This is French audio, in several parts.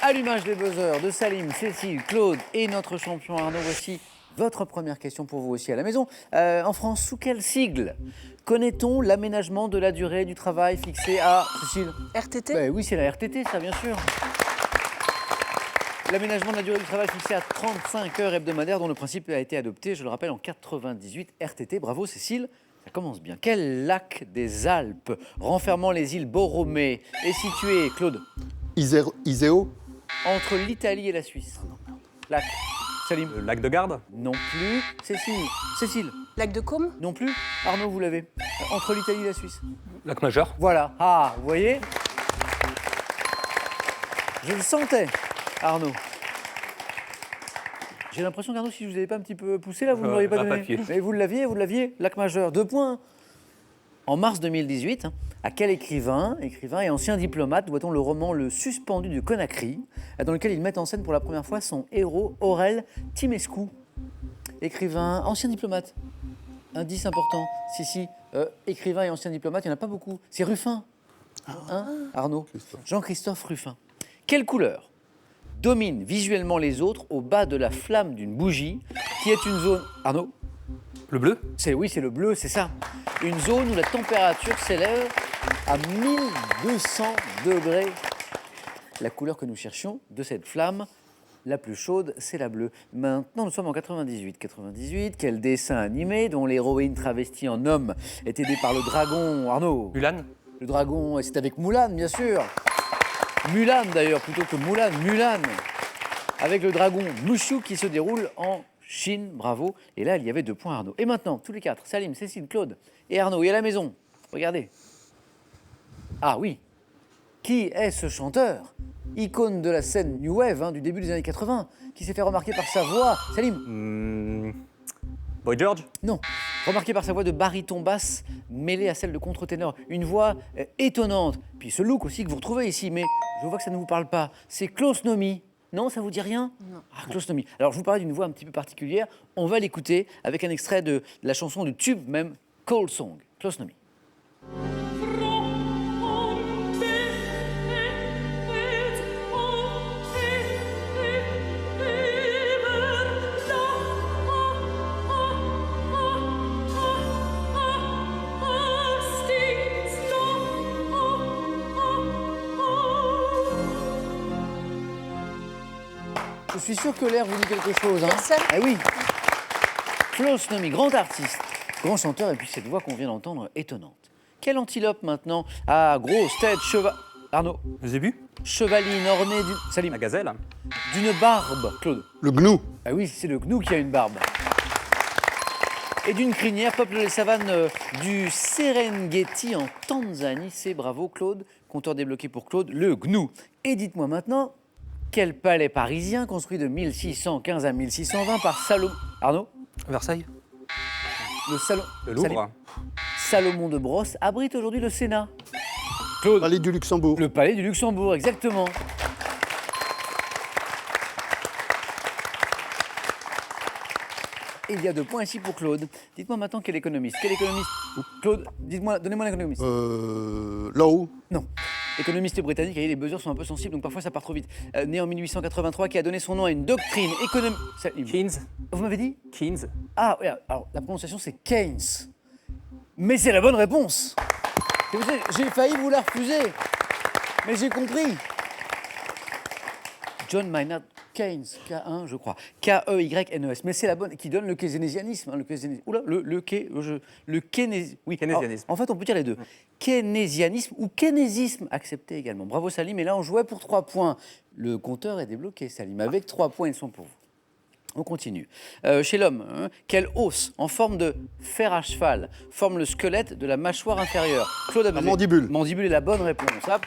Allumage des buzzers de Salim, Cécile, Claude et notre champion Arnaud. Voici votre première question pour vous aussi à la maison. En France, sous quel sigle connaît-on l'aménagement de la durée du travail fixé à... Cécile? RTT? Oui, c'est la RTT, ça, bien sûr. L'aménagement de la durée du travail fixé à 35 heures hebdomadaires dont le principe a été adopté, je le rappelle, en 98 RTT. Bravo Cécile, ça commence bien. Quel lac des Alpes renfermant les îles Borromée est situé, Claude? Iseo? Entre l'Italie et la Suisse. Lac. Salim? Le lac de Garde? Non plus. Cécile? Cécile? Lac de Caume? Non plus. Arnaud, vous l'avez. Entre l'Italie et la Suisse. Lac majeur? Voilà. Ah, vous voyez? Je le sentais, Arnaud. J'ai l'impression qu'Arnaud, si je vous avais pas un petit peu poussé, là, vous ne l'auriez pas donné. papier. Mais vous l'aviez, lac majeur. 2 points. En mars 2018, à quel écrivain et ancien diplomate doit-on le roman Le Suspendu de Conakry, dans lequel il met en scène pour la première fois son héros Aurel Timescu? Écrivain, ancien diplomate. Indice important. Si, écrivain et ancien diplomate, il n'y en a pas beaucoup. C'est Ruffin. Hein, Arnaud? Jean-Christophe Ruffin. Quelle couleur domine visuellement les autres au bas de la flamme d'une bougie, qui est une zone... Arnaud? Le bleu? Oui, c'est le bleu, c'est ça. Une zone où la température s'élève à 1200 degrés. La couleur que nous cherchions de cette flamme, la plus chaude, c'est la bleue. Maintenant, nous sommes en 98. 98, quel dessin animé dont l'héroïne travestie en homme est aidée par le dragon, Arnaud? Mulan? Le dragon, c'est avec Mulan, bien sûr. Mulan, d'ailleurs, plutôt que Mulan, Mulan. Avec le dragon Mushu qui se déroule en Chine, bravo. Et là, il y avait 2 points, Arnaud. Et maintenant, tous les 4, Salim, Cécile, Claude et Arnaud. Et à la maison, regardez. Ah oui. Qui est ce chanteur, icône de la scène New Wave du début des années 80, qui s'est fait remarquer par sa voix? Salim? Boy George? Non. Remarqué par sa voix de baryton basse mêlée à celle de contre-ténor. Une voix étonnante. Puis ce look aussi que vous retrouvez ici, mais je vois que ça ne vous parle pas. C'est Klaus Nomi. Non, ça vous dit rien? Non. Ah, Klaus Nomi. Alors, je vous parlais d'une voix un petit peu particulière. On va l'écouter avec un extrait de la chanson du tube même, Cold Song. Klaus Nomi. Je suis sûr que l'air vous dit quelque chose. Personne. Eh oui. Klaus Nomi, grand artiste, grand chanteur, et puis cette voix qu'on vient d'entendre, étonnante. Quelle antilope maintenant? Ah, grosse tête, Arnaud? Le zébu? Chevaline ornée d'une... Salim. La gazelle? D'une barbe, Claude. Le gnou? Ah oui, c'est le gnou qui a une barbe. Et d'une crinière, peuple les savanes du Serengeti en Tanzanie. C'est bravo, Claude. Compteur débloqué pour Claude, le gnou. Et dites-moi maintenant, quel palais parisien construit de 1615 à 1620 par Salomon... Arnaud? Versailles? Le Louvre? Salomon de Brosse abrite aujourd'hui le Sénat. Claude? Palais du Luxembourg. Le palais du Luxembourg, exactement. Et il y a 2 points ici pour Claude. Dites-moi maintenant quel économiste. Claude, donnez-moi un économiste. Là-haut. Non. Économiste britannique, et les buzzers sont un peu sensibles, donc parfois ça part trop vite. Né en 1883, qui a donné son nom à une doctrine économique... Keynes? Vous m'avez dit? Keynes? Ah, oui, alors la prononciation c'est Keynes. Mais c'est la bonne réponse. Et vous savez, j'ai failli vous la refuser. Mais j'ai compris. John Maynard Keynes, K1, je crois. K-E-Y-N-E-S. Mais c'est la bonne, qui donne le keynésianisme. Oula, le keynésisme. Oui, Keynésianisme. En fait, on peut dire les deux. Keynésianisme ou keynésisme accepté également. Bravo Salim. Et là, on jouait pour 3 points. Le compteur est débloqué, Salim. Avec 3 points, ils sont pour vous. On continue. Chez l'homme, quelle os en forme de fer à cheval forme le squelette de la mâchoire inférieure? Claude Abezé. La mandibule. Mandibule est la bonne réponse. Hop,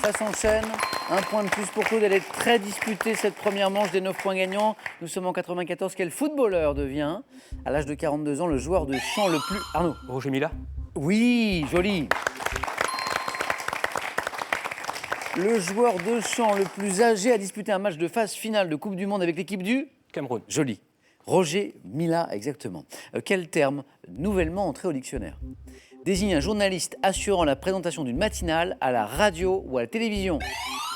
ça s'enchaîne. 1 point de plus pour Claude. Elle est très disputée cette première manche des 9 points gagnants. Nous sommes en 94. Quel footballeur devient, à l'âge de 42 ans, le joueur de chant le plus... Arnaud? Roger Mila? Oui, joli. Le joueur de chant le plus âgé a disputé un match de phase finale de Coupe du Monde avec l'équipe du... Cameroun? Joli. Roger Mila, exactement. Quel terme nouvellement entré au dictionnaire désigne un journaliste assurant la présentation d'une matinale à la radio ou à la télévision?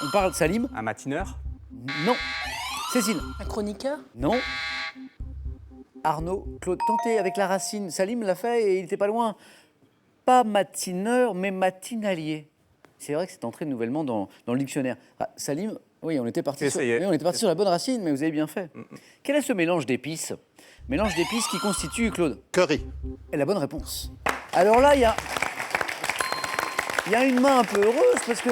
On parle, Salim? Un matineur? Non. Cécile? Un chroniqueur? Non. Arnaud, Claude, tentez avec la racine. Salim l'a fait et il n'était pas loin. Pas matineur, mais matinalier. C'est vrai que c'est entré nouvellement dans le dictionnaire. Ah, Salim, oui, on était parti sur la bonne racine, mais vous avez bien fait. Quel est ce mélange d'épices? Mélange d'épices qui constitue, Claude? Curry. Et la bonne réponse. Alors là, il y a une main un peu heureuse parce que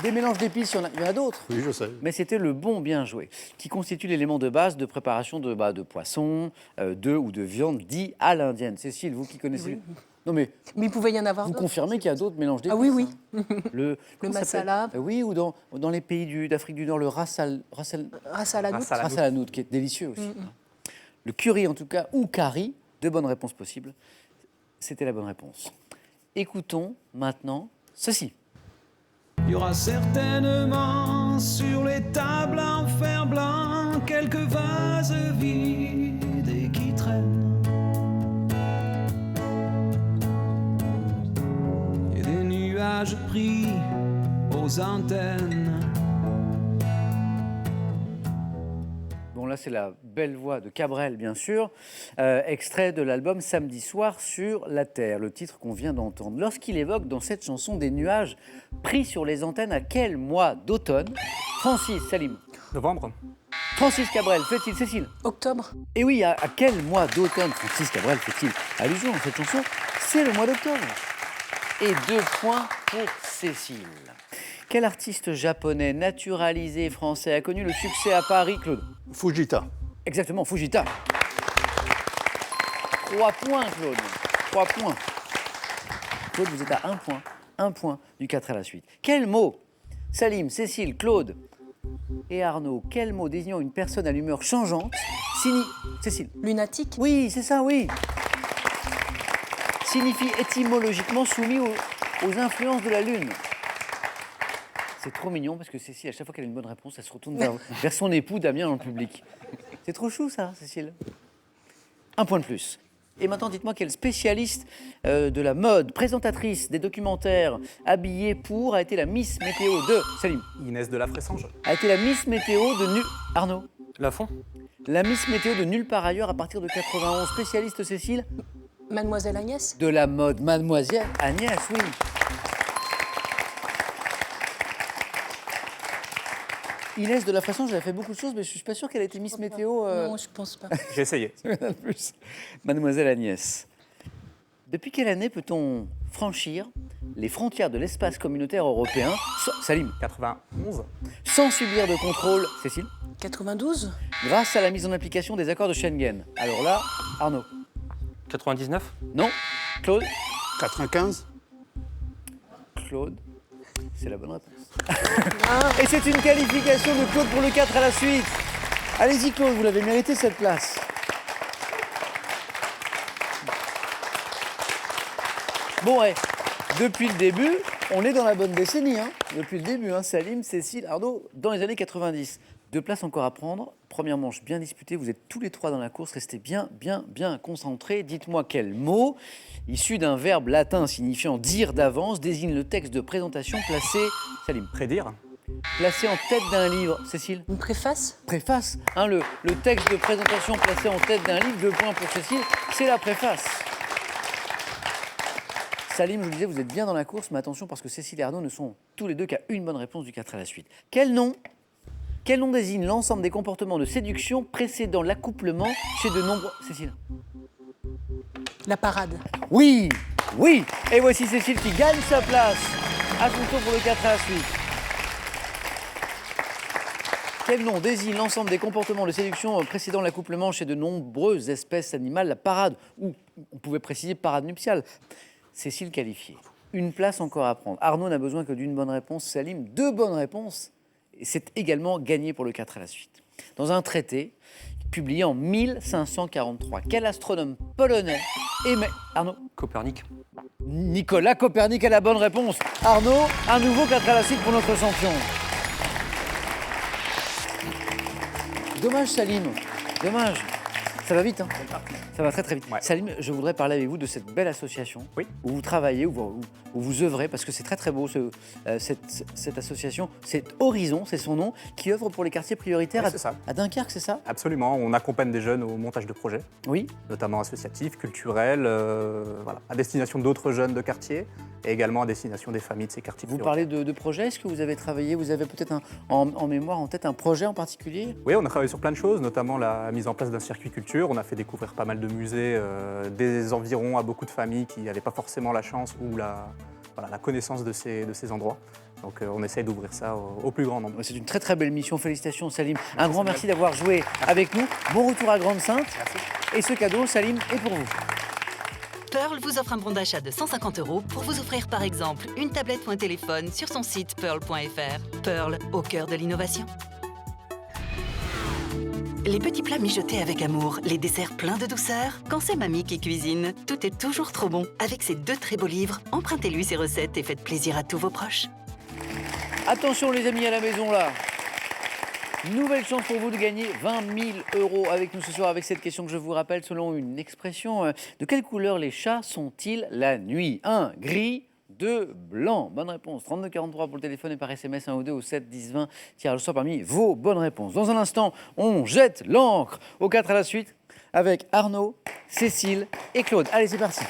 des mélanges d'épices, il y en a d'autres. Oui, je sais. Mais c'était le bon bien joué, qui constitue l'élément de base de préparation de poisson, d'œufs ou de viande dit à l'indienne. Cécile, vous qui connaissez... Oui. Non mais, Mais il pouvait y en avoir vous d'autres. confirmez qu'il y a d'autres mélanges d'épices? Ah oui, oui. Hein. Le comment ça masala. s'appelle oui, ou dans les pays d'Afrique du Nord, le Ras al hanout. ras al hanout, qui est délicieux aussi. Le curry en tout cas, ou curry, deux bonnes réponses possibles. C'était la bonne réponse. Écoutons maintenant ceci. Il y aura certainement sur les tables en fer blanc quelques vases vides et qui traînent. Et des nuages pris aux antennes. Bon, là, c'est la belle voix de Cabrel, bien sûr, extrait de l'album Samedi soir sur la Terre, le titre qu'on vient d'entendre. Lorsqu'il évoque dans cette chanson des nuages pris sur les antennes, à quel mois d'automne Francis, Salim? Novembre. Francis Cabrel, fait-il, Cécile? Octobre. Et oui, à quel mois d'automne Francis Cabrel fait-il allusion dans cette chanson? C'est le mois d'octobre. Et 2 points pour Cécile. Quel artiste japonais naturalisé français a connu le succès à Paris, Claude? Fujita. Exactement, Fujita. 3 points, Claude. 3 points. Claude, vous êtes à 1 point. 1 point du 4 à la suite. Quel mot, Salim, Cécile, Claude et Arnaud, quel mot désignant une personne à l'humeur changeante Cécile? Lunatique. Oui, c'est ça, oui. Signifie étymologiquement soumis aux influences de la Lune. C'est trop mignon parce que Cécile, à chaque fois qu'elle a une bonne réponse, elle se retourne vers son époux Damien dans le public. C'est trop chou ça, Cécile. 1 point de plus. Et maintenant, dites-moi quelle spécialiste de la mode, présentatrice des documentaires, habillée pour, a été la Miss Météo de... Salim. Inès de la Fressange. A été la Miss Météo de... Arnaud. Lafont. La Miss Météo de nulle part ailleurs à partir de 91. Spécialiste, Cécile? Mademoiselle Agnès. De la mode, Mademoiselle Agnès, oui. Inès de la Fressange, elle a fait beaucoup de choses, mais je suis pas sûr qu'elle ait été Miss Météo. Non, je pense pas. J'ai essayé. Plus. Mademoiselle Agnès. Depuis quelle année peut-on franchir les frontières de l'espace communautaire européen, Salim, 91. sans subir de contrôle, Cécile, 92. grâce à la mise en application des accords de Schengen? Alors là, Arnaud. 99. Non. Claude. 95. Claude. C'est la bonne réponse. Et c'est une qualification de Claude pour le 4 à la suite. Allez-y Claude, vous l'avez mérité cette place. Bon, ouais, depuis le début, on est dans la bonne décennie. Hein. Depuis le début, hein, Salim, Cécile, Arnaud, dans les années 90. 2 places encore à prendre. Première manche bien disputée, vous êtes tous les 3 dans la course. Restez bien concentrés. Dites-moi quel mot, issu d'un verbe latin signifiant dire d'avance, désigne le texte de présentation placé, Salim, Prédire. placé en tête d'un livre. Cécile? Une préface. Préface. Hein, le texte de présentation placé en tête d'un livre, 2 points pour Cécile, c'est la préface. Salim, je vous disais, vous êtes bien dans la course, mais attention parce que Cécile et Arnaud ne sont tous les deux qu'à une bonne réponse du 4 à la suite. Quel nom désigne l'ensemble des comportements de séduction précédant l'accouplement chez de nombreux... Cécile? La parade. Oui, oui. Et voici Cécile qui gagne sa place. À son tour pour le 4 à la suite. Quel nom désigne l'ensemble des comportements de séduction précédant l'accouplement chez de nombreuses espèces animales? La parade, ou on pouvait préciser parade nuptiale. Cécile qualifiée. Une place encore à prendre. Arnaud n'a besoin que d'une bonne réponse. Salim, 2 bonnes réponses. Et c'est également gagné pour le 4 à la suite. Dans un traité publié en 1543, quel astronome polonais émet... Arnaud? Copernic. Nicolas Copernic a la bonne réponse. Arnaud, un nouveau 4 à la suite pour notre champion. Dommage Salim, dommage. Ça va vite, hein. Ça va très très vite. Ouais. Salim, je voudrais parler avec vous de cette belle association Oui. où vous travaillez, où vous œuvrez, parce que c'est très très beau cette association. C'est Horizon, c'est son nom, qui œuvre pour les quartiers prioritaires Oui, c'est ça. à Dunkerque, c'est ça? Absolument, on accompagne des jeunes au montage de projets, Oui. notamment associatifs, culturels, voilà, à destination d'autres jeunes de quartier et également à destination des familles de ces quartiers Vous prioritaires. parlez de projets, est-ce que vous avez travaillé, vous avez peut-être en mémoire, en tête, un projet en particulier? Oui, on a travaillé sur plein de choses, notamment la mise en place d'un circuit culture. On a fait découvrir pas mal de musées, des environs à beaucoup de familles qui n'avaient pas forcément la chance ou la connaissance de ces endroits. Donc on essaye d'ouvrir ça au plus grand nombre. C'est une très très belle mission, félicitations Salim. Un grand merci d'avoir joué avec nous. Bon retour à Grande-Synthe. Et ce cadeau, Salim, est pour vous. Pearl vous offre un bon d'achat de 150 € pour vous offrir par exemple une tablette ou un téléphone sur son site pearl.fr. Pearl, au cœur de l'innovation. Les petits plats mijotés avec amour, les desserts pleins de douceur. Quand c'est mamie qui cuisine, tout est toujours trop bon. Avec ces 2 très beaux livres, empruntez-lui ses recettes et faites plaisir à tous vos proches. Attention les amis à la maison là. Nouvelle chance pour vous de gagner 20 000 € avec nous ce soir avec cette question que je vous rappelle selon une expression. De quelle couleur les chats sont-ils la nuit? 1, gris. 2, blanc. Bonne réponse. 3243 pour le téléphone et par SMS 1 ou 2 au 7 10 20. Tirage au sort parmi vos bonnes réponses. Dans un instant, on jette l'encre aux 4 à la suite avec Arnaud, Cécile et Claude. Allez, c'est parti.